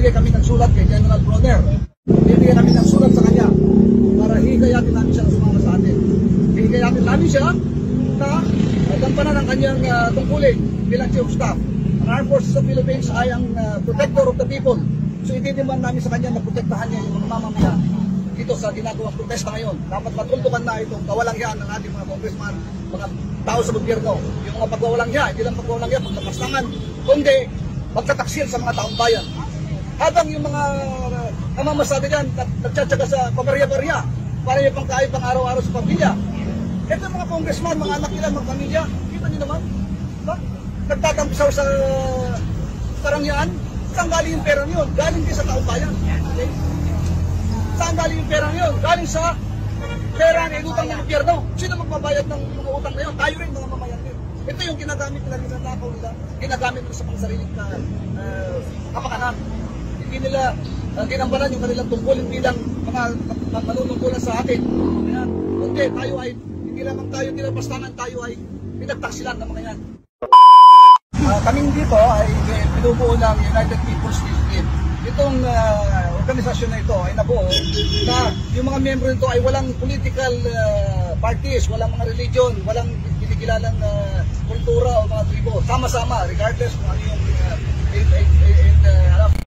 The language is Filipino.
nagbibigay kami ng sulat kay General Bronner. Bibigyan kami ng sulat sa kanya para higayatin namin siya na sumama sa atin. Higayatin namin siya na gampanan ang kanyang tungkulin bilang Chief of Staff. Ang Armed Forces of Philippines ay ang protector of the people. So idiniman namin sa kanya na protektahan niya yung mga mamamayan dito sa ginagawang protesta ngayon. Dapat matultukan na itong kawalanghyan ng ating mga congressman, mga tao sa gobyerno. Yung mga pagwawalanghya, hindi lang pagwawalanghya, pagtapastangan, kundi magtataksil sa mga taong bayan. Habang yung mga namamasada dyan, nagtsatsaga sa pabarya-barya, para yung pangkain pang araw-araw sa pamilya. Ito yung mga congressman, mga anak nila, mga pamilya, kita nyo naman, ba? Nagtatampisaw sa karangyaan. Saan galing yung pera nyo? Galing din sa taong bayan. Okay? Saan galing yung pera nyo? Galing sa pera na inutang ng gobyerno. Sino magbabayad ng mga utang na yun? Tayo rin, mga mamayan din. Ito yung ginagamit nila, ninanakaw nila, ginagamit nila sa pangsariling kapakanan. Hindi nila ginambalan yung kanilang tungkulin bilang mga manunungkulan sa atin. Ayan. Kundi tayo ay, hindi lamang tayo tinapastangan, tayo ay pinagtaksilan ng mga yan. Kaming dito ay pinubuo ng United People's League. Itong organisasyon na ito ay nabuo na yung mga miyembro nito ay walang political parties, walang mga religion, walang kinikilalang kultura o mga tribo. Sama-sama, regardless kung ano yung